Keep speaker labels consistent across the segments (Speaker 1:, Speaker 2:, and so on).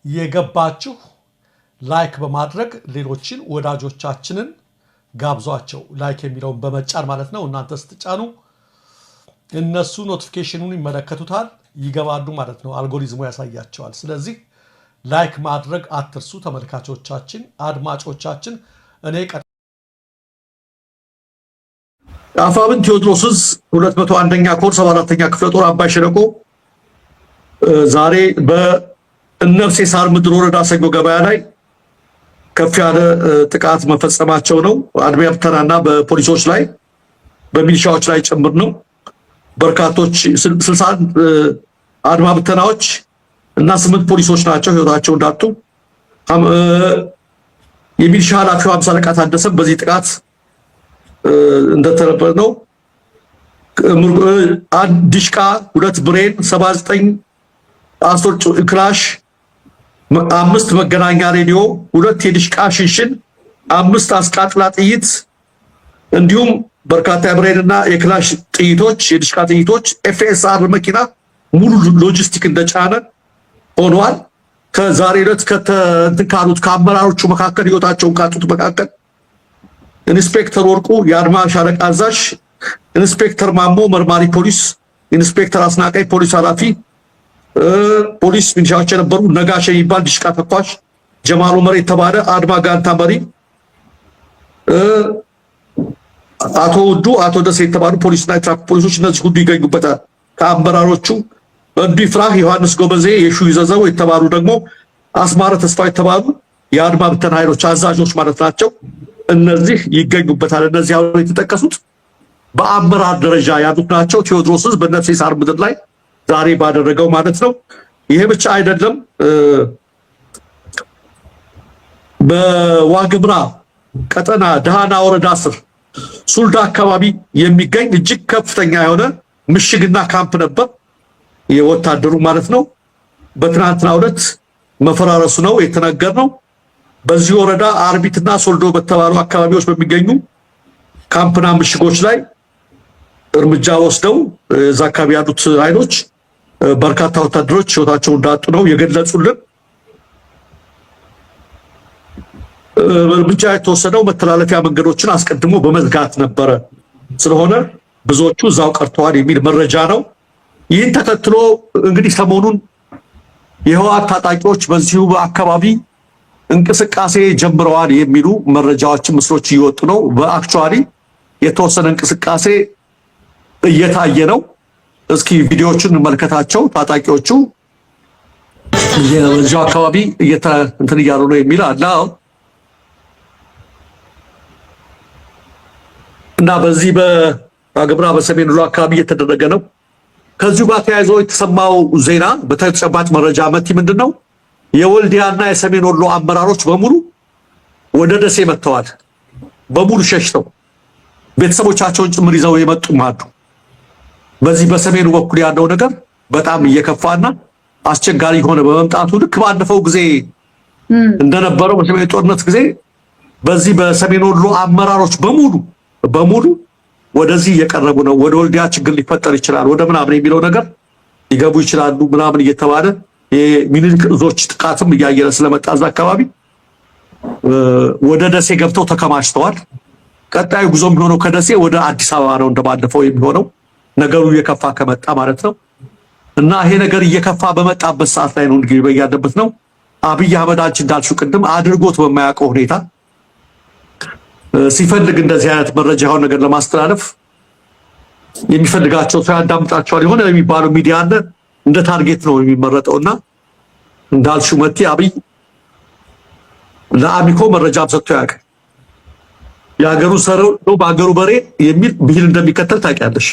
Speaker 1: የገባችሁ ላይክ በማድረግ ሌሎችን ወዳጆቻችንን ጋብዟቸው። ላይክ የሚለውን በመጫን ማለት ነው። እናንተ ስትጫኑ እነሱ ኖቲፊኬሽኑን ይመለከቱታል፣ ይገባሉ ማለት ነው። አልጎሪዝሙ ያሳያቸዋል። ስለዚህ ላይክ ማድረግ አትርሱ ተመልካቾቻችን፣ አድማጮቻችን። እኔ
Speaker 2: አፋብን ቴዎድሮስ 201ኛ ኮር 74ኛ ክፍለ ጦር አባይ ሸለቆ ዛሬ በእነርሴ ሳር ምድር ወረዳ ሰኞ ገበያ ላይ ከፍ ያለ ጥቃት መፈጸማቸው ነው። አድማ ብተናና በፖሊሶች ላይ በሚሊሻዎች ላይ ጭምር ነው። በርካቶች 60 አድማ ብተናዎች እና 8 ፖሊሶች ናቸው ህይወታቸው እንዳጡ። የሚሊሻ ኃላፊው 50 አለቃ ታደሰ በዚህ ጥቃት እንደተረፈ ነው። ዲሽቃ 2 ብሬን 79 አስቶች ክላሽ 5 መገናኛ ሬዲዮ 2 የዲሽቃ ሽንሽን 5 አስቃጥላ ጥይት እንዲሁም በርካታ የብሬንና የክላሽ ጥይቶች የዲሽቃ ጥይቶች ኤፍኤስአር መኪና ሙሉ ሎጂስቲክ እንደጫነ ሆኗል። ከዛሬ ዕለት ካሉት ከአመራሮቹ መካከል ህይወታቸውን ካጡት መካከል ኢንስፔክተር ወርቁ የአድማ ሻለቃ አዛዥ፣ ኢንስፔክተር ማሞ መርማሪ ፖሊስ፣ ኢንስፔክተር አስናቀይ ፖሊስ ኃላፊ፣ ፖሊስ ሚሊሻዎች የነበሩ ነጋሽ የሚባል ዲሽቃ ተኳሽ፣ ጀማሉ መሪ የተባለ አድማ ጋንታ መሪ፣ አቶ ውዱ አቶ ደሴ የተባሉ ፖሊስና የትራፊክ ፖሊሶች እነዚህ ሁሉ ይገኙበታል። ከአመራሮቹ እንዲህ ፍራህ ዮሐንስ ጎበዜ የሹ ይዘዘው የተባሉ ደግሞ አስማረ ተስፋ የተባሉ የአድማ ብተና ኃይሎች አዛዦች ማለት ናቸው። እነዚህ ይገኙበታል። እነዚህ አሁን የተጠቀሱት በአመራር ደረጃ ያሉት ናቸው። ቴዎድሮስ በእነርሴ ሳር ምድር ላይ ዛሬ ባደረገው ማለት ነው። ይሄ ብቻ አይደለም። በዋግምራ ቀጠና ደሃና ወረዳ ስር ሱልዳ አካባቢ የሚገኝ እጅግ ከፍተኛ የሆነ ምሽግና ካምፕ ነበር የወታደሩ ማለት ነው። በትናንትናው ዕለት መፈራረሱ ነው የተነገረው። በዚህ ወረዳ አርቢትና ሶልዶ በተባሉ አካባቢዎች በሚገኙ ካምፕና ምሽጎች ላይ እርምጃ ወስደው እዛ አካባቢ ያሉት ኃይሎች በርካታ ወታደሮች ህይወታቸውን እንዳጡ ነው የገለጹልን። እርምጃ የተወሰደው መተላለፊያ መንገዶችን አስቀድሞ በመዝጋት ነበረ። ስለሆነ ብዙዎቹ እዛው ቀርተዋል የሚል መረጃ ነው። ይህን ተከትሎ እንግዲህ ሰሞኑን የህወሓት ታጣቂዎች በዚሁ አካባቢ እንቅስቃሴ ጀምረዋል የሚሉ መረጃዎች፣ ምስሎች እየወጡ ነው። በአክቹአሊ የተወሰነ እንቅስቃሴ እየታየ ነው። እስኪ ቪዲዮዎቹን እንመልከታቸው። ታጣቂዎቹ በዚሁ አካባቢ እንትን እያሉ ነው የሚል አለ እና በዚህ በዋግምራ በሰሜን ወሎ አካባቢ እየተደረገ ነው። ከዚሁ ጋር ተያይዞ የተሰማው ዜና በተጨባጭ መረጃ መቲ ምንድነው? የወልዲያና የሰሜን ወሎ አመራሮች በሙሉ ወደ ደሴ መጥተዋል። በሙሉ ሸሽተው ቤተሰቦቻቸውን ጭምር ይዘው የመጡም አሉ። በዚህ በሰሜኑ በኩል ያለው ነገር በጣም እየከፋና አስቸጋሪ ሆነ በመምጣቱ ልክ ባለፈው ጊዜ እንደነበረው በሰሜኑ ጦርነት ጊዜ በዚህ በሰሜን ወሎ አመራሮች በሙሉ ወደዚህ እየቀረቡ ነው። ወደ ወልዲያ ችግር ሊፈጠር ይችላል፣ ወደ ምናምን የሚለው ነገር ሊገቡ ይችላሉ ምናምን እየተባለ የሚኒልክ እዞች ጥቃትም እያየለ ስለመጣ እዛ አካባቢ ወደ ደሴ ገብተው ተከማችተዋል። ቀጣዩ ጉዞ የሚሆነው ከደሴ ወደ አዲስ አበባ ነው እንደባለፈው የሚሆነው ነገሩ እየከፋ ከመጣ ማለት ነው። እና ይሄ ነገር እየከፋ በመጣበት ሰዓት ላይ ነው እንግዲህ በያለበት ነው አብይ አህመድ አንቺ እንዳልሽው ቅድም አድርጎት በማያውቀው ሁኔታ ሲፈልግ እንደዚህ አይነት መረጃ ያው ነገር ለማስተላለፍ የሚፈልጋቸው ሰው ያዳምጣቸዋል። የሆነ የሚባለው ሚዲያ አለ እንደ ታርጌት ነው የሚመረጠውና እንዳልሽው መቲ አብይ ለአሚኮ መረጃም ሰጥቶ ያውቃል። የሀገሩ ሰረው ነው በሀገሩ በሬ የሚል ብሂል እንደሚከተል ታውቂያለሽ።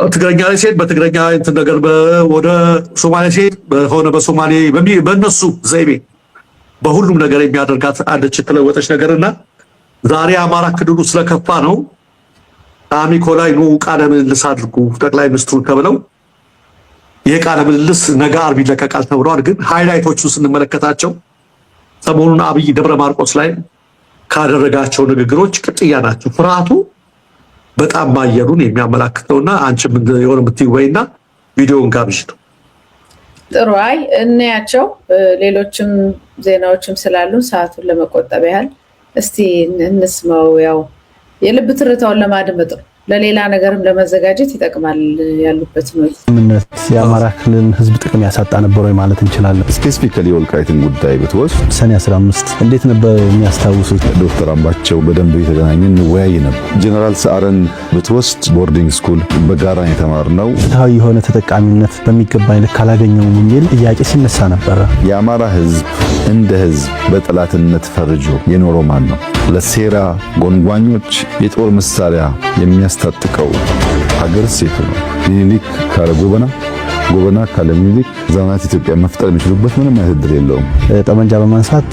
Speaker 2: ትግረኛ ላይ ሲሄድ በትግረኛ እንትን ነገር ወደ ሶማሌ ሲሄድ በሆነ በሶማሌ በእነሱ ዘይቤ በሁሉም ነገር የሚያደርጋት አለች የተለወጠች ነገርና ዛሬ አማራ ክልሉ ስለከፋ ነው አሚኮ ላይ ነው ቃለ ምልልስ አድርጉ ጠቅላይ ሚኒስትሩ ተብለው የቃለ ምልልስ ነገ ዓርብ ይለቀቃል ተብሏል። ግን ሃይላይቶቹ ስንመለከታቸው ሰሞኑን አብይ ደብረ ማርቆስ ላይ ካደረጋቸው ንግግሮች ቅጥያ ናቸው። ፍርሃቱ በጣም ማየሩን የሚያመላክተውና አንቺም የሆነ የምትይወይና ቪዲዮውን ጋብዥ ነው።
Speaker 3: ጥሩ አይ እናያቸው ሌሎችም ዜናዎችም ስላሉን ሰዓቱን ለመቆጠብ ያህል እስቲ እንስማው ያው የልብ ትርታውን ለማድመጥ ለሌላ ነገርም ለመዘጋጀት ይጠቅማል ያሉበት ነው
Speaker 4: ምንነት የአማራ ክልል ህዝብ ጥቅም ያሳጣ ነበር ወይ ማለት እንችላለን
Speaker 5: ስፔሲፊካሊ ወልቃይትን ጉዳይ ብትወስድ
Speaker 4: ሰኔ 15 እንዴት ነበር የሚያስታውሱት
Speaker 5: ዶክተር አምባቸው በደንብ የተገናኘን ወያይ ነበር ጀነራል ሰዓረን ብትወስድ ቦርዲንግ ስኩል በጋራ የተማርነው
Speaker 4: ፍትሃዊ የሆነ ተጠቃሚነት በሚገባኝ ልክ አላገኘው የሚል ጥያቄ ሲነሳ ነበር
Speaker 5: የአማራ ህዝብ እንደ ህዝብ በጠላትነት ፈርጆ የኖረው ማን ነው ለሴራ ጎንጓኞች የጦር መሳሪያ የሚያስታጥቀው ሀገር ሴት ነው ሚኒሊክ ካለ ጎበና ካለ ሚኒሊክ ዘመናት ኢትዮጵያ መፍጠር የሚችሉበት ምንም አይደል የለውም
Speaker 4: ጠመንጃ በማንሳት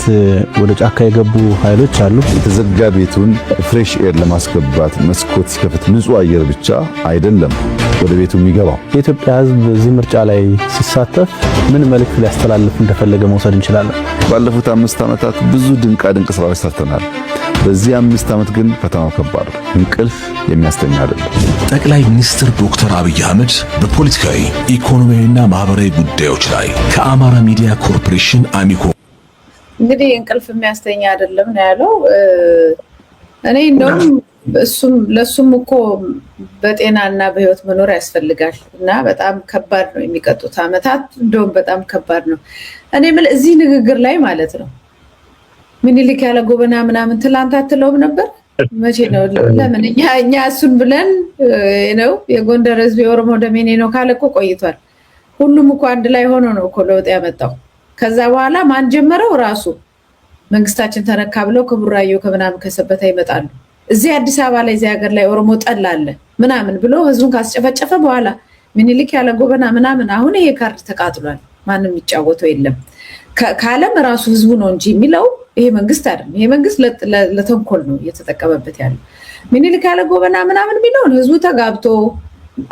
Speaker 4: ወደ ጫካ የገቡ ኃይሎች አሉ
Speaker 5: የተዘጋ ቤቱን ፍሬሽ ኤር ለማስገባት መስኮት ሲከፍት ንጹህ አየር ብቻ አይደለም ወደ ቤቱ የሚገባው
Speaker 4: የኢትዮጵያ ህዝብ እዚህ ምርጫ ላይ ሲሳተፍ ምን መልእክት ሊያስተላልፍ እንደፈለገ መውሰድ እንችላለን
Speaker 5: ባለፉት 5 ዓመታት ብዙ ድንቅ ስራዎች ሰርተናል በዚህ 5 ዓመት ግን ፈተናው ከባድ እንቅልፍ የሚያስተኛ አይደለም
Speaker 6: ጠቅላይ ሚኒስትር ዶክተር አብይ አህመድ በፖለቲካዊ ኢኮኖሚያዊና ማህበራዊ ጉዳዮች ላይ ከአማራ ሚዲያ ኮርፖሬሽን አሚኮ
Speaker 3: እንግዲህ እንቅልፍ የሚያስተኛ አይደለም ነው ያለው እኔ እንደውም ለሱም እኮ በጤናና በህይወት መኖር ያስፈልጋል እና በጣም ከባድ ነው የሚቀጡት አመታት እንደውም በጣም ከባድ ነው እኔ እዚህ ንግግር ላይ ማለት ነው ምኒልክ ያለ ጎበና ምናምን ትላንት አትለውም ነበር መቼ ነው ለምን እኛ እሱን ብለን ነው የጎንደር ህዝብ የኦሮሞ ደሜኔ ነው ካለቆ ቆይቷል ሁሉም እኮ አንድ ላይ ሆኖ ነው እኮ ለውጥ ያመጣው ከዛ በኋላ ማን ጀመረው ራሱ መንግስታችን ተነካ ብለው ከቡራዮ ከምናምን ከሰበታ ይመጣሉ እዚህ አዲስ አበባ ላይ እዚህ ሀገር ላይ ኦሮሞ ጠላለ ምናምን ብሎ ህዝቡን ካስጨፈጨፈ በኋላ ምኒልክ ያለ ጎበና ምናምን አሁን ይሄ ካርድ ተቃጥሏል ማንንም ይጫወተው የለም ካለም ራሱ ህዝቡ ነው እንጂ የሚለው ይሄ መንግስት አይደለም ይሄ መንግስት ለተንኮል ነው እየተጠቀመበት ያለው ምኒልክ ያለ ጎበና ምናምን የሚለውን ህዝቡ ተጋብቶ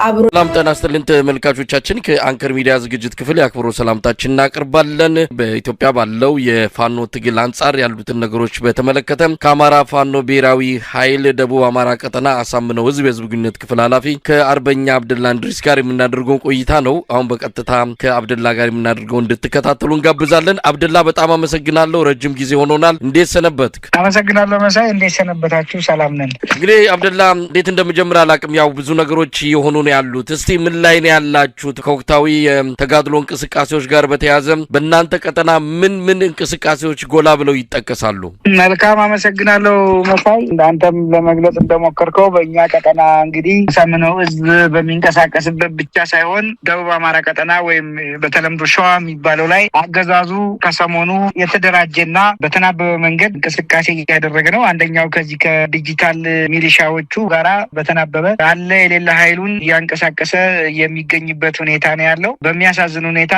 Speaker 3: አብሮ
Speaker 7: ሰላም ጤና ይስጥልን ተመልካቾቻችን ከአንከር ሚዲያ ዝግጅት ክፍል ያክብሮ ሰላምታችንን እናቀርባለን በኢትዮጵያ ባለው የፋኖ ትግል አንጻር ያሉትን ነገሮች በተመለከተ ከአማራ ፋኖ ብሔራዊ ኃይል ደቡብ አማራ ቀጠና አሳምነው ህዝብ ግንኙነት ክፍል ኃላፊ ከአርበኛ አብደላ እንድሪስ ጋር የምናደርገው ቆይታ ነው አሁን በቀጥታ ከአብደላ ጋር የምናደርገው እንድትከታተሉ እንጋብዛለን አብደላ በጣም አመሰግናለሁ ረጅም ጊዜ ሆኖናል እንዴት ሰነበትክ
Speaker 8: አመሰግናለሁ መሳይ እንዴት ሰነበታችሁ ሰላም ነን
Speaker 7: እንግዲህ አብደላ እንዴት እንደምጀምር አላቅም ያው ብዙ ነገሮች ሆኖ ነው ያሉት እስቲ ምን ላይ ነው ያላችሁት ከወቅታዊ ተጋድሎ እንቅስቃሴዎች ጋር በተያያዘ በእናንተ ቀጠና ምን እንቅስቃሴዎች ጎላ ብለው ይጠቀሳሉ
Speaker 8: መልካም አመሰግናለሁ መሳይ አንተም ለመግለጽ እንደሞከርከው በእኛ ቀጠና እንግዲህ አሳምነው ህዝብ በሚንቀሳቀስበት ብቻ ሳይሆን ደቡብ አማራ ቀጠና ወይም በተለምዶ ሸዋ የሚባለው ላይ አገዛዙ ከሰሞኑ የተደራጀና በተናበበ መንገድ እንቅስቃሴ እያደረገ ነው አንደኛው ከዚህ ከዲጂታል ሚሊሻዎቹ ጋራ በተናበበ አለ የሌለ ኃይሉን ያንቀሳቀሰ የሚገኝበት ሁኔታ ነው ያለው በሚያሳዝን ሁኔታ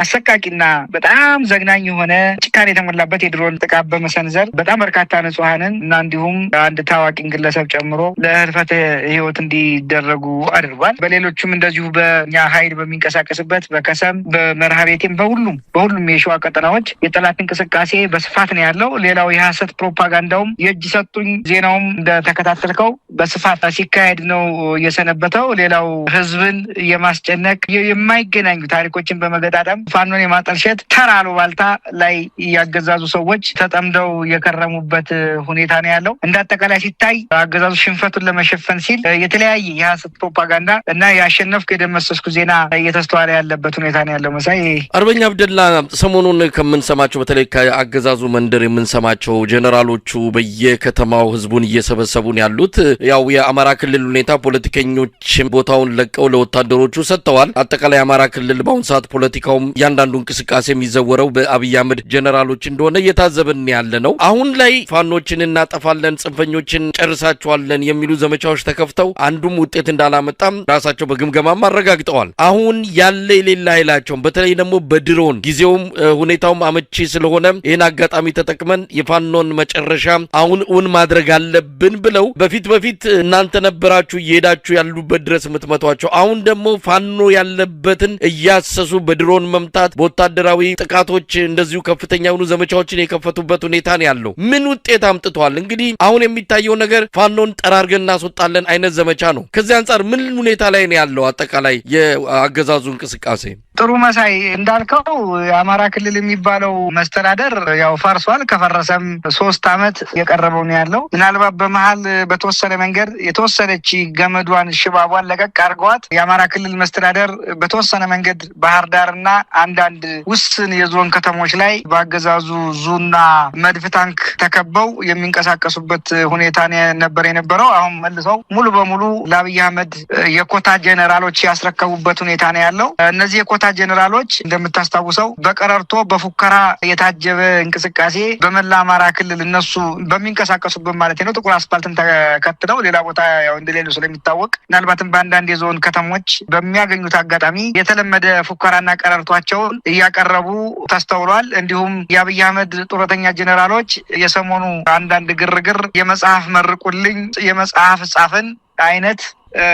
Speaker 8: አሰቃቂና በጣም ዘግናኝ የሆነ ጭካኔ የተሞላበት የድሮን ጥቃት በመሰንዘር በጣም በርካታ ንጹሃንን እና እንዲሁም አንድ ታዋቂ ግለሰብ ጨምሮ ለህልፈተ ህይወት እንዲደረጉ አድርጓል በሌሎችም እንደዚሁ በእኛ ኃይል በሚንቀሳቀስበት በከሰም በመርሃቤቴም በሁሉም የሸዋ ቀጠናዎች የጠላት እንቅስቃሴ በስፋት ነው ያለው ሌላው የሐሰት ፕሮፓጋንዳውም የእጅ ሰጡኝ ዜናውም እንደተከታተልከው በስፋት ሲካሄድ ነው የሰነበተው ሌላው ህዝብን የማስጨነቅ የማይገናኙ ታሪኮችን በመገጣጠም ፋኖን የማጠልሸት ተራሎ ባልታ ላይ ያገዛዙ ሰዎች ተጠምደው የከረሙበት ሁኔታ ነው ያለው እንዳጠቃላይ ሲታይ አገዛዙ ሽንፈቱን ለመሸፈን ሲል የተለያየ የሐሰት ፕሮፓጋንዳ እና ያሸነፍኩ የደመሰስኩ ዜና እየተስተዋለ ያለበት ሁኔታ ነው ያለው መሳይ
Speaker 7: አርበኛ አብደላ ሰሞኑን ከምንሰማቸው በተለይ ከአገዛዙ መንደር የምንሰማቸው ጀነራሎቹ በየከተማው ህዝቡን እየሰበሰቡ ነው ያሉት ያው የአማራ ክልል ሁኔታ ፖለቲከኞች ቦታውን ለቀው ለወታደሮቹ ሰጥተዋል አጠቃላይ አማራ ክልል ባሁን ሰዓት ፖለቲካውም ያንዳንዱ እንቅስቃሴ የሚዘወረው በአብይ አህመድ ጀነራሎች እንደሆነ እየታዘብን ያለ ነው አሁን ላይ ፋኖችን እናጠፋለን ጽንፈኞችን ጨርሳቸዋለን የሚሉ ዘመቻዎች ተከፍተው አንዱም ውጤት እንዳላመጣም ራሳቸው በግምገማም አረጋግጠዋል አሁን ያለ የሌላ ኃይላቸው በተለይ ደግሞ በድሮን ጊዜውም ሁኔታውም አመቺ ስለሆነ ይሄን አጋጣሚ ተጠቅመን የፋኖን መጨረሻ አሁን ማድረግ አለብን ብለው በፊት እናንተ ነበራችሁ እየሄዳችሁ ያሉበት ድረስ የምትመቷቸው። አሁን ደግሞ ፋኖ ያለበትን እያሰሱ በድሮን መምታት፣ በወታደራዊ ጥቃቶች እንደዚሁ ከፍተኛ የሆኑ ዘመቻዎችን የከፈቱበት ሁኔታ ነው ያለው። ምን ውጤት አምጥቷል? እንግዲህ አሁን የሚታየው ነገር ፋኖን ጠራርገን እናስወጣለን አይነት ዘመቻ ነው። ከዚህ አንጻር ምን ሁኔታ ላይ ነው ያለው አጠቃላይ የአገዛዙ እንቅስቃሴ?
Speaker 8: ጥሩ መሳይ እንዳልከው የአማራ ክልል የሚባለው መስተዳደር ያው ፈርሷል። ከፈረሰም 3 ዓመት የቀረበው ነው ያለው። ምናልባት በመሃል በተወሰነ መንገድ የተወሰነች ገመዷን ሽባቧን ለቀቅ አድርገዋት የአማራ ክልል መስተዳደር በተወሰነ መንገድ ባህር ዳርና አንዳንድ ውስን የዞን ከተሞች ላይ በአገዛዙ ዙና መድፍ ታንክ ተከበው የሚንቀሳቀሱበት ሁኔታ ነበር የነበረው። አሁን መልሰው ሙሉ በሙሉ ለአብይ አህመድ የኮታ ጄኔራሎች ያስረከቡበት ሁኔታ ነው ያለው። እነዚህ የኮታ ጄኔራሎች እንደምታስታውሰው በቀረርቶ በፉከራ የታጀበ እንቅስቃሴ በመላ አማራ ክልል እነሱ በሚንቀሳቀሱበት ማለት ነው ጥቁር አስፋልትን ተከትለው ሌላ ቦታ ያው እንደሌሉ ስለሚታወቅ ምናልባትም በአንዳንድ የዞን ከተሞች በሚያገኙት አጋጣሚ የተለመደ ፉከራና ቀረርቷቸውን እያቀረቡ ተስተውሏል። እንዲሁም የአብይ አህመድ ጡረተኛ ጄኔራሎች የሰሞኑ አንዳንድ ግርግር የመጽሐፍ መርቁልኝ የመጽሐፍ ጻፍን አይነት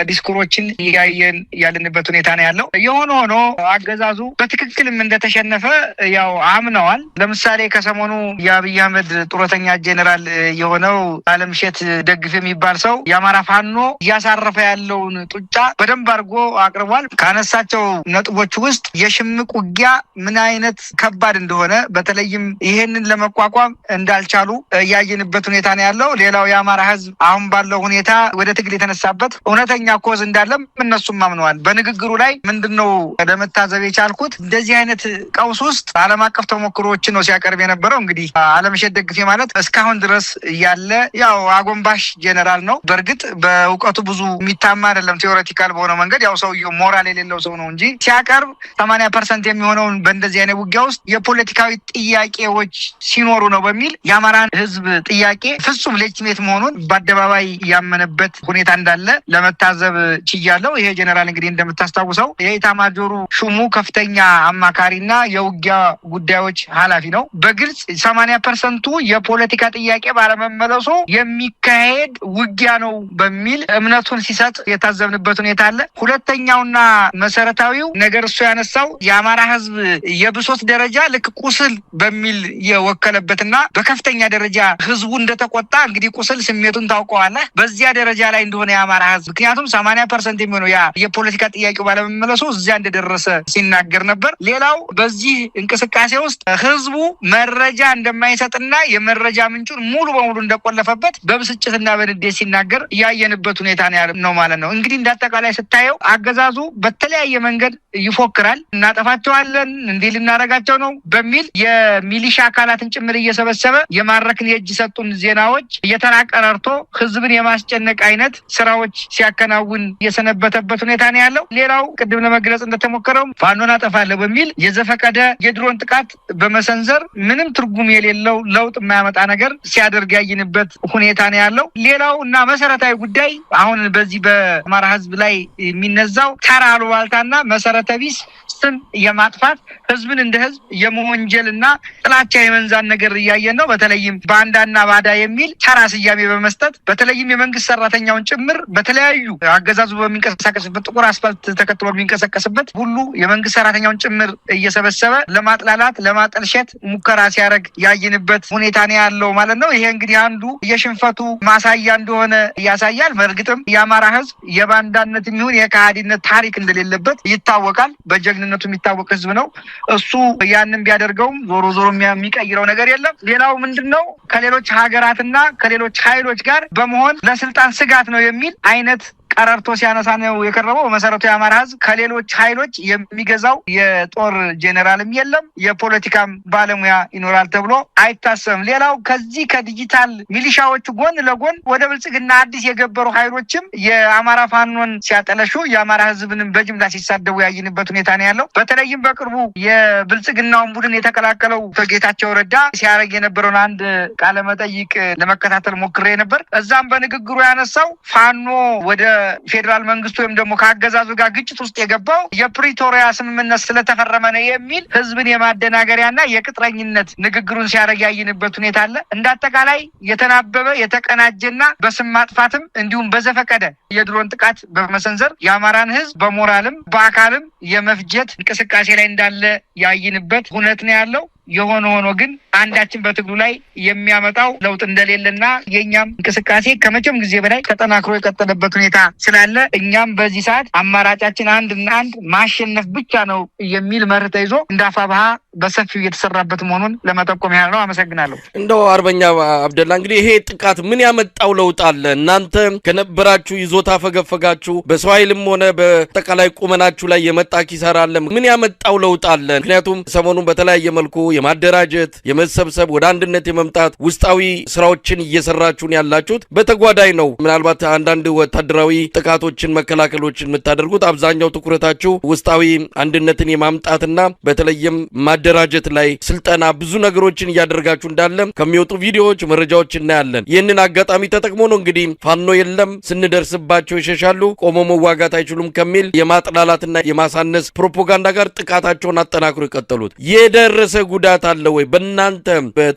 Speaker 8: ዲስኩሮችን እያየን ያለንበት ሁኔታ ነው ያለው። የሆነ ሆኖ አገዛዙ በትክክልም እንደተሸነፈ ያው አምነዋል። ለምሳሌ ከሰሞኑ የአብይ አህመድ ጡረተኛ ጄኔራል የሆነው አለምሸት ደግፍ የሚባል ሰው የአማራ ፋኖ እያሳረፈ ያለውን ጡጫ በደንብ አድርጎ አቅርቧል። ካነሳቸው ነጥቦች ውስጥ የሽምቅ ውጊያ ምን አይነት ከባድ እንደሆነ በተለይም ይሄንን ለመቋቋም እንዳልቻሉ ያየንበት ሁኔታ ነው ያለው። ሌላው የአማራ ሕዝብ አሁን ባለው ሁኔታ ወደ ትግል የተነሳበት እውነተኛ ኮዝ እንዳለም እነሱም አምነዋል። በንግግሩ ላይ ምንድነው ለመታዘብ የቻልኩት እንደዚህ አይነት ቀውስ ውስጥ ዓለም አቀፍ ተሞክሮዎችን ነው ሲያቀርብ የነበረው። እንግዲህ አለምሸት ደግፌ ማለት እስካሁን ድረስ ያለ ያው አጎንባሽ ጄኔራል ነው። በእርግጥ በእውቀቱ ብዙ የሚታማ አይደለም። ቴዎሬቲካል በሆነው መንገድ ያው ሰውየው ሞራል የሌለው ሰው ነው እንጂ ሲያቀርብ 80% የሚሆነውን በእንደዚህ አይነት ውጊያ ውስጥ የፖለቲካዊ ጥያቄዎች ሲኖሩ ነው በሚል የአማራን ህዝብ ጥያቄ ፍጹም ሌጂቲሜት መሆኑን በአደባባይ ያመነበት ሁኔታ እንዳለ ለመታዘብ ችያለሁ። ይሄ ጄኔራል እንግዲህ እንደምታስታውሰው የኢታማጆሩ ሹሙ ከፍተኛ አማካሪና የውጊያ ጉዳዮች ኃላፊ ነው። በግልጽ 80% የፖለቲካ ጥያቄ ባለመመለሱ የሚካሄድ ውጊያ ነው በሚል እምነቱን ሲሰጥ የታዘብንበት ሁኔታ አለ። ሁለተኛውና መሰረታዊው ነገር እሱ ያነሳው የአማራ ህዝብ የብሶት ደረጃ ልክ ቁስል በሚል የወከለበትና በከፍተኛ ደረጃ ህዝቡ እንደተቆጣ እንግዲህ ቁስል ስሜቱን ታውቀዋለህ። በዚያ ደረጃ ላይ እንደሆነ የአማራ ህዝብ ምክንያቱም 80% የሚሆነው ያ የፖለቲካ ጥያቄው ባለመመለሱ እዚያ እንደደረሰ ሲናገር ነበር። ሌላው በዚህ እንቅስቃሴ ውስጥ ህዝቡ መረጃ እንደማይሰጥና የመረጃ ምንጩን ሙሉ በሙሉ እንደቆለፈበት በብስጭትና በንዴት ሲናገር ያየንበት ሁኔታ ነው ማለት ነው። እንግዲህ እንዳጠቃላይ ስታየው አገዛዙ በተለያየ መንገድ ይፎክራል። እናጠፋቸዋለን እንዲህ ልናረጋቸው ነው በሚል የሚሊሻ አካላትን ጭምር እየሰበሰበ የማረክን የእጅ ሰጡን ዜናዎች እየተናቀረርቶ ህዝብን የማስጨነቅ አይነት ስራዎች ሲያከናውን የሰነበተበት ሁኔታ ነው ያለው። ሌላው ቅድም ለመግለጽ እንደተሞከረው ፋኖን አጠፋለሁ በሚል የዘፈቀደ የድሮን ጥቃት በመሰንዘር ምንም ትርጉም የሌለው ለውጥ የማያመጣ ነገር ሲያደርግ ያየንበት ሁኔታ ነው ያለው። ሌላው እና መሰረታዊ ጉዳይ አሁን በዚህ በአማራ ህዝብ ላይ የሚነዛው ተራ አሉባልታና መሰረተ ቢስ ስም የማጥፋት ህዝብን እንደ ህዝብ የመወንጀልና ጥላቻ የመንዛን ነገር እያየን ነው። በተለይም ባንዳና ባዳ የሚል ተራ ስያሜ በመስጠት በተለይም የመንግስት ሰራተኛውን ጭምር በተለያዩ አገዛዙ በሚንቀሳቀስበት ጥቁር አስፋልት ተከትሎ በሚንቀሳቀስበት ሁሉ የመንግስት ሰራተኛውን ጭምር እየሰበሰበ ለማጥላላት ለማጠልሸት ሙከራ ሲያደርግ ያየንበት ሁኔታ ነው ያለው ማለት ነው። ይሄ እንግዲህ አንዱ የሽንፈቱ ማሳያ እንደሆነ ያሳያል። በእርግጥም የአማራ ህዝብ የባንዳነት የሚሆን የካሃዲነት ታሪክ እንደሌለበት ይታወቃል። በጀግንነቱ የሚታወቅ ህዝብ ነው። እሱ ያንን ቢያደርገውም ዞሮ ዞሮ የሚቀይረው ነገር የለም። ሌላው ምንድነው ከሌሎች ሀገራትና ከሌሎች ኃይሎች ጋር በመሆን ለስልጣን ስጋት ነው የሚል አይነት ቀረርቶ ሲያነሳ ነው የቀረበው። በመሰረቱ የአማራ ህዝብ ከሌሎች ኃይሎች የሚገዛው የጦር ጄኔራልም የለም፣ የፖለቲካም ባለሙያ ይኖራል ተብሎ አይታሰብም። ሌላው ከዚህ ከዲጂታል ሚሊሻዎቹ ጎን ለጎን ወደ ብልጽግና አዲስ የገበሩ ኃይሎችም የአማራ ፋኖን ሲያጠለሹ የአማራ ህዝብንም በጅምላ ሲሳደቡ ያየንበት ሁኔታ ነው ያለው። በተለይም በቅርቡ የብልጽግናውን ቡድን የተቀላቀለው ጌታቸው ረዳ ሲያደርግ የነበረውን አንድ ቃለ መጠይቅ ለመከታተል ሞክሬ ነበር። እዛም በንግግሩ ያነሳው ፋኖ ወደ ከፌደራል መንግስቱ ወይም ደግሞ ከአገዛዙ ጋር ግጭት ውስጥ የገባው የፕሪቶሪያ ስምምነት ስለተፈረመ ነው የሚል ህዝብን የማደናገሪያና የቅጥረኝነት ንግግሩን ሲያደርግ ያየንበት ሁኔታ አለ። እንዳጠቃላይ የተናበበ የተቀናጀና በስም ማጥፋትም እንዲሁም በዘፈቀደ የድሮን ጥቃት በመሰንዘር የአማራን ህዝብ በሞራልም በአካልም የመፍጀት እንቅስቃሴ ላይ እንዳለ ያየንበት ሁኔታ ነው ያለው። የሆነ ሆኖ ግን አንዳችን በትግሉ ላይ የሚያመጣው ለውጥ እንደሌለና የኛም እንቅስቃሴ ከመቼም ጊዜ በላይ ተጠናክሮ የቀጠለበት ሁኔታ ስላለ እኛም በዚህ ሰዓት አማራጫችን አንድና አንድ ማሸነፍ ብቻ ነው የሚል መርህ ተይዞ እንዳፋብሃ በሰፊው እየተሰራበት መሆኑን ለመጠቆም ያህል ነው። አመሰግናለሁ።
Speaker 7: እንደው አርበኛ አብደላ እንግዲህ ይሄ ጥቃት ምን ያመጣው ለውጥ አለ? እናንተ ከነበራችሁ ይዞታ ፈገፈጋችሁ፣ በሰው ኃይልም ሆነ በጠቃላይ ቁመናችሁ ላይ የመጣ ኪሳራ አለ። ምን ያመጣው ለውጥ አለ? ምክንያቱም ሰሞኑን በተለያየ መልኩ የማደራጀት የመሰብሰብ ወደ አንድነት የመምጣት ውስጣዊ ስራዎችን እየሰራችሁን ያላችሁት በተጓዳኝ ነው። ምናልባት አንዳንድ ወታደራዊ ጥቃቶችን መከላከሎችን የምታደርጉት አብዛኛው ትኩረታችሁ ውስጣዊ አንድነትን የማምጣትና በተለይም ማደራጀት ላይ ስልጠና ብዙ ነገሮችን እያደረጋችሁ እንዳለ ከሚወጡ ቪዲዮዎች መረጃዎች እናያለን። ይህንን አጋጣሚ ተጠቅሞ ነው እንግዲህ ፋኖ የለም ስንደርስባቸው ይሸሻሉ ቆሞ መዋጋት አይችሉም ከሚል የማጥላላትና የማሳነስ ፕሮፓጋንዳ ጋር ጥቃታቸውን አጠናክሮ የቀጠሉት። የደረሰ ጉዳት አለ ወይ? በእናንተ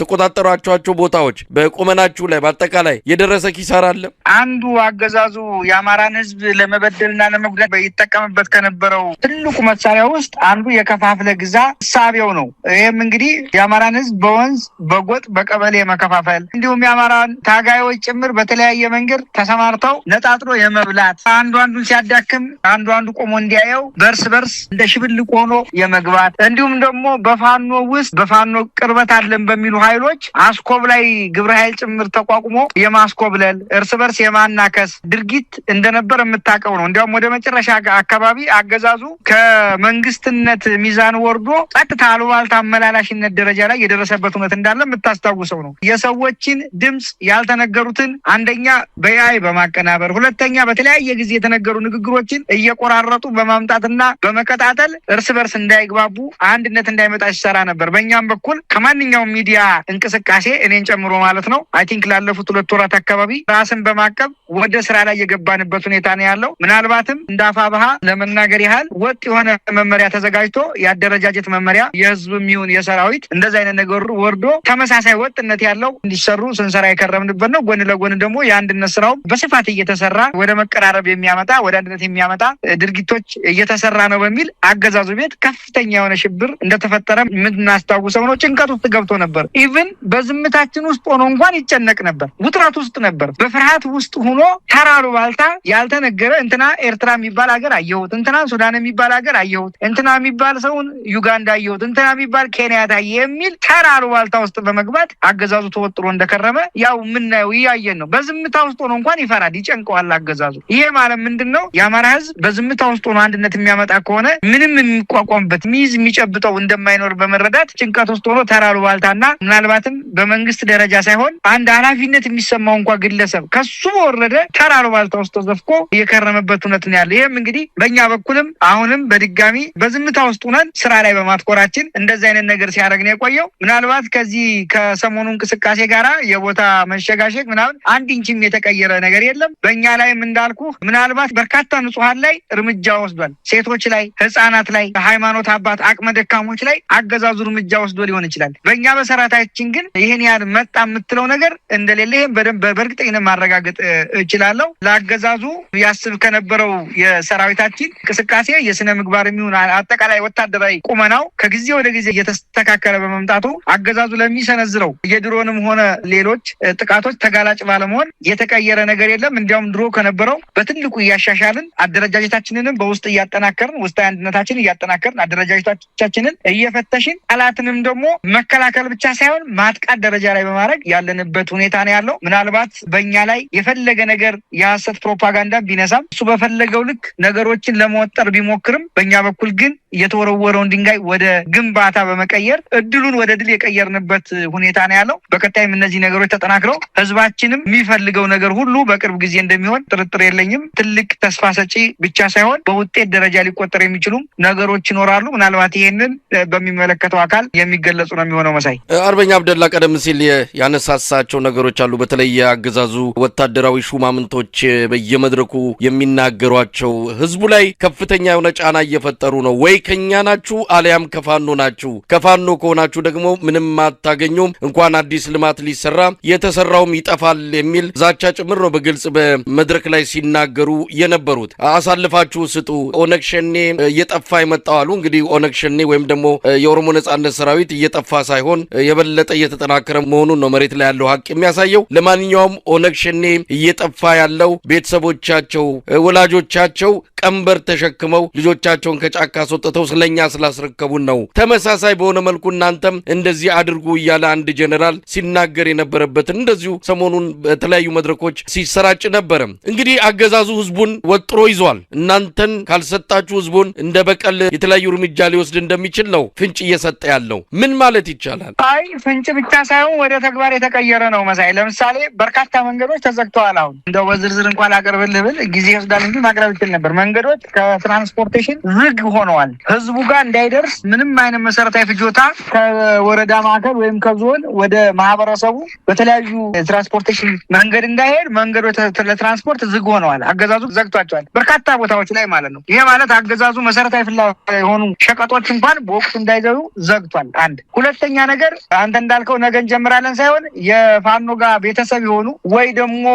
Speaker 7: በተቆጣጠሯቸው ቦታዎች በቁመናችሁ ላይ በአጠቃላይ የደረሰ ኪሳራ አለ?
Speaker 8: አንዱ አገዛዙ የአማራን ህዝብ ለመበደልና ለመጉዳት ይጠቀምበት ከነበረው ትልቁ መሳሪያ ውስጥ አንዱ የከፋፍለ ግዛ ሳቢው ነው። ይሄም እንግዲህ የአማራን ህዝብ በወንዝ በጎጥ በቀበሌ መከፋፈል እንዲሁም የአማራን ታጋዮች ጭምር በተለያየ መንገድ ተሰማርተው ነጣጥሮ የመብላት አንዱ አንዱን ሲያዳክም አንዱ ቆሞ እንዲያየው በርስ እንደ ሽብልቅ ሆኖ የመግባት እንዲሁም ደግሞ በፋኖ ውስጥ በፋኖ ቅርበት አለን በሚሉ ኃይሎች አስኮብ ላይ ግብረ ኃይል ጭምር ተቋቁሞ የማስኮብለል እርስ በርስ የማናከስ ድርጊት እንደነበር የምታውቀው ነው። እንዲያውም ወደ መጨረሻ አካባቢ አገዛዙ ከመንግስትነት ሚዛን ወርዶ ጸጥታ አሉባልታ አመላላሽነት ደረጃ ላይ የደረሰበት ሁኔታ እንዳለ የምታስታውሰው ነው። የሰዎችን ድምጽ ያልተነገሩትን አንደኛ በአይ በማቀናበር ሁለተኛ በተለያየ ጊዜ የተነገሩ ንግግሮችን እየቆራረጡ በማምጣትና በመቀጣጠል እርስ በርስ እንዳይግባቡ አንድነት እንዳይመጣ ሲሰራ ነበር። በእኛም በኩል ከማንኛውም ሚዲያ እንቅስቃሴ እኔን ጨምሮ ማለት ነው አይ ቲንክ ላለፉት 2 ወራት አካባቢ ራስን በማቀብ ወደ ስራ ላይ የገባንበት ሁኔታ ነው ያለው። ምናልባትም እንዳፋብሃ ለመናገር ያህል ወጥ የሆነ መመሪያ ተዘጋጅቶ ያደረጃጀት መመሪያ የህዝብም ይሁን የሰራዊት እንደዚህ አይነት ነገር ወርዶ ተመሳሳይ ወጥነት ያለው እንዲሰሩ ስንሰራ የከረምንበት ነው። ጎን ለጎን ደግሞ የአንድነት ስራው በስፋት እየተሰራ ወደ መቀራረብ የሚያመጣ ወደ አንድነት የሚያመጣ ድርጊቶች እየተሰራ ነው በሚል አገዛዙ ቤት ከፍተኛ የሆነ ሽብር እንደተፈጠረ የምናስታውሰው ነው። ጭንቀት ውስጥ ገብቶ ነበር። ኢቭን በዝምታችን ውስጥ ሆኖ እንኳን ይጨነቅ ነበር። ውጥረት ውስጥ ነበር። በፍርሃት ውስጥ ሆኖ ተራሩ ባልታ ያልተነገረ እንትና ኤርትራ የሚባል ሀገር አየሁት፣ እንትና ሱዳን የሚባል ሀገር አየሁት፣ እንትና የሚባል ሰውን ዩጋንዳ አየሁት፣ እንትና የሚባል ኬንያ ታየ የሚል ተራሩ ባልታ ውስጥ በመግባት አገዛዙ ተወጥሮ እንደከረመ ያው የምናየው እያየን ነው። በዝምታ ውስጥ ሆኖ እንኳን ይፈራል፣ ይጨንቀዋል አገዛዙ። ይሄ ማለት ምንድነው? የአማራ ህዝብ በዝምታ ውስጥ ሆኖ አንድነት የሚያመጣ ከሆነ ምንም የሚቋቋምበት ሚይዝ የሚጨብጠው እንደማይኖር በመረዳት ጭንቀት ውስጥ ሆኖ ተራሩ ባልታና ምናልባትም በመንግስት ደረጃ ሳይሆን አንድ ኃላፊነት የሚሰማው እንኳን ግለሰብ ከሱ በወረደ ተራሩ ባልታ ውስጥ ተዘፍቆ የከረመበት ሁኔታ ነው ያለ። ይሄም እንግዲህ በእኛ በኩልም አሁንም በድጋሚ በዝምታ ውስጥ ሆነን ስራ ላይ በማትኮራችን እንደዚህ አይነት ነገር ሲያደርግ ነው የቆየው። ምናልባት ከዚህ ከሰሞኑ እንቅስቃሴ ጋራ የቦታ መሸጋሸግ ምናምን አንድ ኢንችም የተቀየረ ነገር የለም። በእኛ ላይም እንዳልኩ ምናልባት በርካታ ንጹሃን ላይ እርምጃ ወስዷል። ሴቶች ላይ፣ ህፃናት ላይ፣ ሃይማኖት አባት አቅመ ደካሞች ላይ አገዛዙ እርምጃ ወስዶ ሊሆን ይችላል። በእኛ በሰራታችን ግን ይሄን ያህል መጣ የምትለው ነገር እንደሌለ ይሄን በደንብ በእርግጠኝነት ማረጋገጥ እችላለሁ። ለአገዛዙ ያስብ ከነበረው የሰራዊታችን እንቅስቃሴ የስነ ምግባር የሚሆን አጠቃላይ ወታደራዊ ቁመናው ከጊዜ ወደ ጊዜ እየተስተካከለ በመምጣቱ አገዛዙ ለሚሰነዝረው የድሮንም ሆነ ሌሎች ጥቃቶች ተጋላጭ ባለመሆን የተቀየረ ነገር የለም። እንዲያውም ድሮ ከነበረው በትልቁ እያሻሻልን አደረጃጀታችንንም በውስጥ እያጠናከርን ውስጣዊ አንድነታችንን እያጠናከርን አደረጃጀታችንን እየፈተሽን ጠላትንም ደግሞ መከላከል ብቻ ሳይሆን ማጥቃት ደረጃ ላይ በማድረግ ያለንበት ሁኔታ ነው ያለው። ምናልባት በእኛ ላይ የፈለገ ነገር የሐሰት ፕሮፓጋንዳ ቢነሳም እሱ በፈለገው ልክ ነገሮችን ለመወጠር ቢሞክርም በእኛ በኩል ግን የተወረወረውን ድንጋይ ወደ ግንባታ በመቀየር እድሉን ወደ ድል የቀየርንበት ሁኔታ ነው ያለው። በቀጣይም እነዚህ ነገሮች ተጠናክረው ህዝባችንም የሚፈልገው ነገር ሁሉ በቅርብ ጊዜ እንደሚሆን ጥርጥር የለኝም። ትልቅ ተስፋ ሰጪ ብቻ ሳይሆን በውጤት ደረጃ ሊቆጠር የሚችሉ ነገሮች ይኖራሉ። ምናልባት ይሄንን በሚመለከተው አካል የሚገለጹ ነው የሚሆነው። መሳይ
Speaker 7: አርበኛ አብደላ ቀደም ሲል ያነሳሳቸው ነገሮች አሉ። በተለይ የአገዛዙ ወታደራዊ ሹማምንቶች በየመድረኩ የሚናገሯቸው ህዝቡ ላይ ከፍተኛ የሆነ ጫና እየፈጠሩ ነው። ወይ ከኛ ናችሁ አሊያም ከፋኖ ናችሁ፣ ከፋኖ ከሆናችሁ ደግሞ ምንም አታገኙም፣ እንኳን አዲስ ልማት ሊሰራ የተሰራውም ይጠፋል የሚል ዛቻ ጭምር ነው በግልጽ በመድረክ ላይ ሲናገሩ የነበሩት። አሳልፋችሁ ስጡ፣ ኦነግ ሸኔ እየጠፋ የመጣው አሉ። እንግዲህ ኦነግ ሸኔ ወይም ደግሞ የኦሮሞ ነጻነት ሰራዊት እየጠፋ ሳይሆን የበለጠ እየተጠናከረ መሆኑን ነው መሬት ላይ ያለው ሀቅ የሚያሳየው። ለማንኛውም ኦነግ ሸኔ እየጠፋ ያለው ቤተሰቦቻቸው ወላጆቻቸው ቀንበር ተሸክመው ልጆቻቸውን ከጫካ አስወጥተው ስለኛ ስላስረከቡን ነው። ተመሳሳይ በሆነ መልኩ እናንተም እንደዚህ አድርጉ እያለ አንድ ጀነራል ሲናገር የነበረበትን እንደዚሁ ሰሞኑን በተለያዩ መድረኮች ሲሰራጭ ነበረ። እንግዲህ አገዛዙ ህዝቡን ወጥሮ ይዟል። እናንተን ካልሰጣችሁ ህዝቡን እንደ በቀል የተለያዩ እርምጃ ሊወስድ እንደሚችል ነው ፍንጭ እየሰጠ ያለው። ምን ማለት ይቻላል?
Speaker 8: አይ ፍንጭ ብቻ ሳይሆን ወደ ተግባር የተቀየረ ነው መሳይ። ለምሳሌ በርካታ መንገዶች ተዘግተዋል። አሁን እንደው በዝርዝር እንኳን አቀርብልህ ብል ጊዜ ይወስዳል እንጂ ማቅረብ ይችል ነበር። መንገዶች ከትራንስፖርቴሽን ዝግ ሆነዋል። ህዝቡ ጋር እንዳይደርስ ምንም አይነት መሰረታዊ ፍጆታ ከወረዳ ማዕከል ወይም ከዞን ወደ ማህበረሰቡ በተለያዩ ትራንስፖርቴሽን መንገድ እንዳይሄድ መንገዶች ለትራንስፖርት ዝግ ሆነዋል። አገዛዙ ዘግቷቸዋል በርካታ ቦታዎች ላይ ማለት ነው። ይሄ ማለት አገዛዙ መሰረታዊ ፍላጎት የሆኑ ሸቀጦች እንኳን በወቅቱ እንዳይገቡ ዘግቷል። አንድ ሁለተኛ ነገር አንተ እንዳልከው ነገ እንጀምራለን ሳይሆን የፋኖ ጋር ቤተሰብ የሆኑ ወይ ደግሞ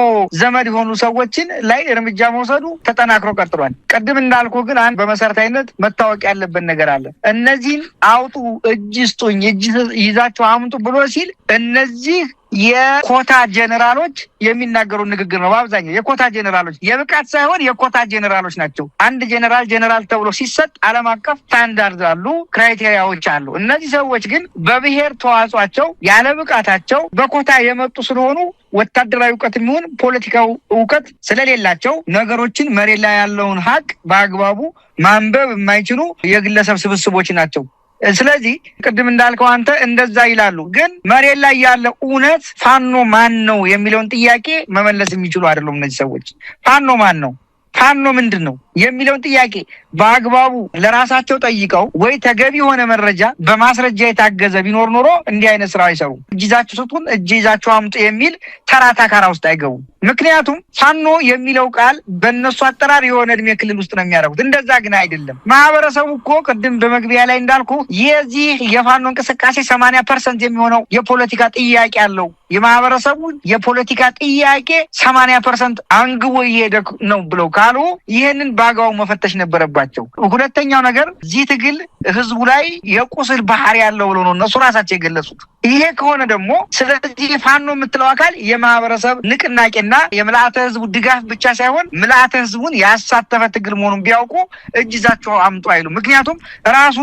Speaker 8: ዘመድ የሆኑ ሰዎችን ላይ እርምጃ መውሰዱ ተጠናክሮ ቀጥሏል። ቅድም እንዳልኩ ግን አንድ በመሰረታዊነት መታወቅ ያለበት ነገር አለ። እነዚህን አውጡ፣ እጅ ስጡኝ፣ እጅ ይዛቸው አምጡ ብሎ ሲል እነዚህ የኮታ ጀነራሎች የሚናገሩ ንግግር ነው። በአብዛኛው የኮታ ጀነራሎች የብቃት ሳይሆን የኮታ ጀነራሎች ናቸው። አንድ ጀነራል ተብሎ ሲሰጥ ዓለም አቀፍ ስታንዳርድ አሉ፣ ክራይቴሪያዎች አሉ። እነዚህ ሰዎች ግን በብሔር ተዋጽኦአቸው ያለ ብቃታቸው በኮታ የመጡ ስለሆኑ ወታደራዊ እውቀት የሚሆን ፖለቲካዊ እውቀት ስለሌላቸው ነገሮችን መሬት ላይ ያለውን ሀቅ በአግባቡ ማንበብ የማይችሉ የግለሰብ ስብስቦች ናቸው። ስለዚህ ቅድም እንዳልከው አንተ እንደዛ ይላሉ፣ ግን መሬት ላይ ያለ እውነት ፋኖ ማን ነው የሚለውን ጥያቄ መመለስ የሚችሉ አይደሉም። እነዚህ ሰዎች ፋኖ ማን ነው፣ ፋኖ ምንድን ነው የሚለውን ጥያቄ በአግባቡ ለራሳቸው ጠይቀው ወይ ተገቢ የሆነ መረጃ በማስረጃ የታገዘ ቢኖር ኖሮ እንዲህ አይነት ስራ አይሰሩም። እጅ ይዛችሁ ስጡን፣ እጅ ይዛችሁ አምጡ የሚል ተራ ታካራ ውስጥ አይገቡም። ምክንያቱም ፋኖ የሚለው ቃል በእነሱ አጠራር የሆነ እድሜ ክልል ውስጥ ነው የሚያደርጉት። እንደዛ ግን አይደለም። ማህበረሰቡ እኮ ቅድም በመግቢያ ላይ እንዳልኩ የዚህ የፋኖ እንቅስቃሴ 80% የሚሆነው የፖለቲካ ጥያቄ አለው። የማህበረሰቡ የፖለቲካ ጥያቄ 80% አንግቦ እየሄደ ነው ብለው ካሉ ይህንን በአግባቡ መፈተሽ ነበረባቸው። ሁለተኛው ነገር እዚህ ትግል ህዝቡ ላይ የቁስል ባህሪ ያለው ብለው ነው እነሱ ራሳቸው የገለጹት። ይሄ ከሆነ ደግሞ ስለዚህ ፋኖ የምትለው አካል የማህበረሰብ ንቅናቄና የምልአተ ህዝቡ ድጋፍ ብቻ ሳይሆን ምልአተ ህዝቡን ያሳተፈ ትግል መሆኑን ቢያውቁ እጅ ይዛችሁ አምጡ አይሉ። ምክንያቱም ራሱ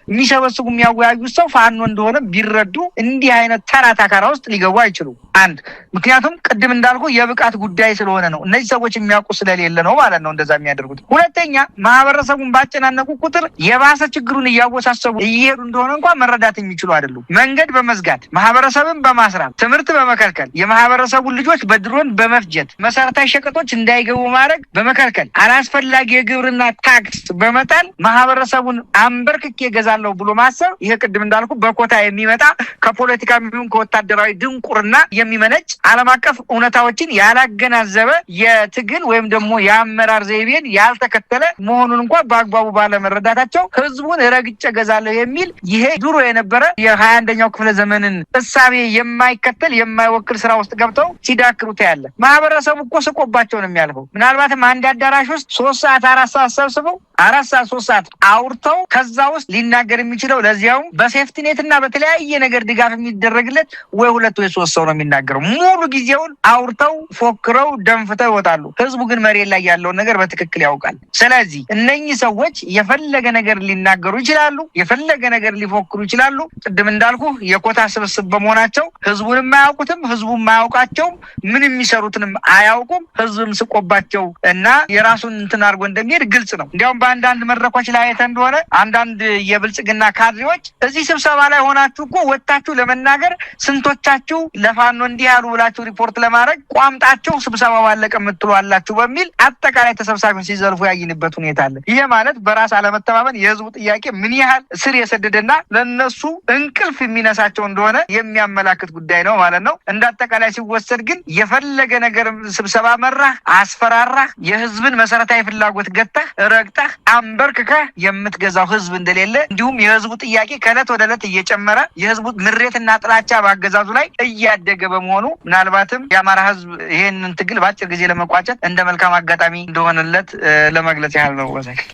Speaker 8: የሚሰበስቡ የሚያወያዩት ሰው ፋኖ እንደሆነ ቢረዱ እንዲህ አይነት ተራ ታካራ ውስጥ ሊገቡ አይችሉም። አንድ ምክንያቱም ቅድም እንዳልኩ የብቃት ጉዳይ ስለሆነ ነው። እነዚህ ሰዎች የሚያውቁ ስለሌለ ነው ማለት ነው እንደዛ የሚያደርጉት። ሁለተኛ ማህበረሰቡን ባጨናነቁ ቁጥር የባሰ ችግሩን እያወሳሰቡ እየሄዱ እንደሆነ እንኳን መረዳት የሚችሉ አይደሉም። መንገድ በመዝጋት ማህበረሰብን በማስራብ ትምህርት በመከልከል የማህበረሰቡን ልጆች በድሮን በመፍጀት መሰረታዊ ሸቀጦች እንዳይገቡ ማድረግ በመከልከል አላስፈላጊ የግብርና ታክስ በመጣል ማህበረሰቡን አንበርክኬ እገዛለሁ ብሎ ማሰብ ይሄ ቅድም እንዳልኩ በኮታ የሚመጣ ከፖለቲካ የሚሆን ከወታደራዊ ድንቁርና የሚመነጭ ዓለም አቀፍ እውነታዎችን ያላገናዘበ የትግል ወይም ደግሞ የአመራር ዘይቤን ያልተከተለ መሆኑን እንኳን በአግባቡ ባለመረዳታቸው ህዝቡን ረግጬ እገዛለሁ የሚል ይሄ ድሮ የነበረ የ21ኛው ክፍለ ዘመንን እሳቤ የማይከተል የማይወክል ስራ ውስጥ ገብተው ሲዳክሩ ታያለ። ማህበረሰቡ እኮ ስቆባቸው ነው የሚያልፈው። ምናልባትም አንድ አዳራሽ ውስጥ 3 ሰዓት 4 ሰዓት ሰብስበው 4 ሰዓት 3 ሰዓት አውርተው ከዛ ውስጥ ሊናገር የሚችለው ለዚያው በሴፍቲኔትና በተለያየ ነገር ድጋፍ የሚደረግለት ወይ 2 ወይ 3 ሰው ነው የሚናገረው። ሙሉ ጊዜውን አውርተው ፎክረው ደንፍተው ይወጣሉ። ህዝቡ ግን መሬት ላይ ያለውን ነገር በትክክል ያውቃል። ስለዚህ እነኚህ ሰዎች የፈለገ ነገር ሊናገሩ ይችላሉ፣ የፈለገ ነገር ሊፎክሩ ይችላሉ። ቅድም እንዳልኩ የኮታ ስብስብ በመሆናቸው ህዝቡንም አያውቁትም፣ ህዝቡም አያውቃቸውም፣ ምን የሚሰሩትንም አያውቁም። ህዝብም ስቆባቸው እና የራሱን እንትን አድርጎ እንደሚሄድ ግልጽ ነው። እንዲያውም በአንዳንድ መድረኮች ላይ አይተህ እንደሆነ አንዳንድ የብልጽግና ካድሬዎች እዚህ ስብሰባ ላይ ሆናችሁ እኮ ወጣችሁ ለመናገር ስንቶቻችሁ ለፋኖ እንዲህ ያሉ ብላችሁ ሪፖርት ለማድረግ ቋምጣችሁ ስብሰባው አለቀ የምትሉ አላችሁ በሚል አጠቃላይ ተሰብሳቢውን ሲዘልፉ ያየንበት ሁኔታ አለ። ይሄ ማለት በራስ አለመተማመን የህዝቡ ጥያቄ ምን ያህል ስር የሰደደና ለነሱ እንቅልፍ የሚነሳቸው እንደሆነ የሚያመላክት ጉዳይ ነው ማለት ነው። እንደ አጠቃላይ ሲወሰድ ግን የፈለገ ነገር ስብሰባ መራህ፣ አስፈራራህ፣ የህዝብን መሰረታዊ ፍላጎት ገተህ ረግጠህ አንበርክከህ የምትገዛው ህዝብ እንደሌለ እንዲሁም የህዝቡ ጥያቄ ከዕለት ወደ ዕለት እየጨመረ የህዝቡ ምሬትና ጥላቻ በአገዛዙ ላይ እያደገ በመሆኑ ምናልባትም የአማራ ህዝብ ይሄንን ትግል በአጭር ጊዜ ለመቋጨት እንደ መልካም አጋጣሚ እንደሆነለት ለመግለጽ ያህል ነው።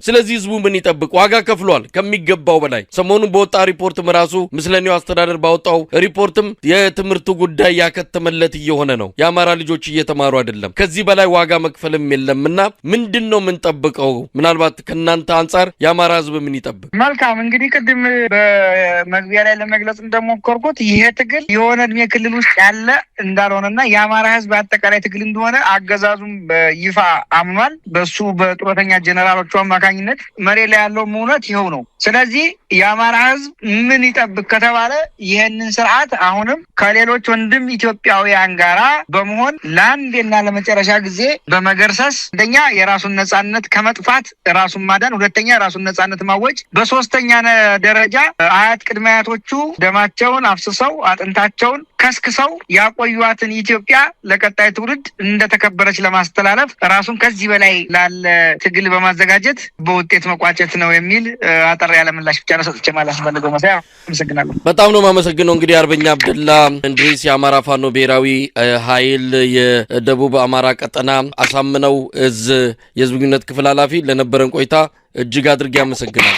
Speaker 7: ስለዚህ ህዝቡ ምን ይጠብቅ? ዋጋ ከፍሏል ከሚገባው በላይ። ሰሞኑን በወጣ ሪፖርትም ራሱ ምስለኔው አስተዳደር ባወጣው ሪፖርትም የትምህርቱ ጉዳይ ያከተመለት እየሆነ ነው። የአማራ ልጆች እየተማሩ አይደለም። ከዚህ በላይ ዋጋ መክፈልም የለምና ምንድነው የምንጠብቀው? ምናልባት ከናንተ አንጻር የአማራ ህዝብ ምን ይጠብቅ?
Speaker 8: መልካም እንግዲህ ቅድም በመግቢያ ላይ ለመግለጽ እንደሞከርኩት ይሄ ትግል የሆነ እድሜ ክልል ውስጥ ያለ እንዳልሆነና የአማራ ህዝብ አጠቃላይ ትግል እንደሆነ አገዛዙም በይፋ አምኗል። በሱ በጡረተኛ ጀነራሎቹ አማካኝነት መሬት ላይ ያለው እውነት ይኸው ነው። ስለዚህ የአማራ ህዝብ ምን ይጠብቅ ከተባለ ይህንን ስርዓት አሁንም ከሌሎች ወንድም ኢትዮጵያውያን ጋራ በመሆን ለአንዴና ለመጨረሻ ጊዜ በመገርሰስ አንደኛ የራሱን ነጻነት ከመጥፋት ራሱን ማዳን፣ ሁለተኛ የራሱን ነጻነት ማወጅ፣ በሶስተኛ ደረጃ አያት ቅድመ አያቶቹ ደማቸውን አፍስሰው አጥንታቸውን ከስክሰው ያቆዩዋትን ኢትዮጵያ ለቀጣይ ትውልድ እንደተከበረች ለማስተላለፍ ራሱን ከዚህ በላይ ላለ ትግል በማዘጋጀት በውጤት መቋጨት ነው የሚል አጠር ያለ ምላሽ ብቻ ነው ሰጥቼ ማለት ፈልገው። መሳይ አመሰግናለሁ።
Speaker 7: በጣም ነው የማመሰግነው። እንግዲህ አርበኛ አብደላ እንድሪስ የአማራ ፋኖ ብሔራዊ ኃይል የደቡብ አማራ ቀጠና አሳምነው እዝ የህዝብ ግንኙነት ክፍል ኃላፊ፣ ለነበረን ቆይታ እጅግ አድርጌ አመሰግናለሁ።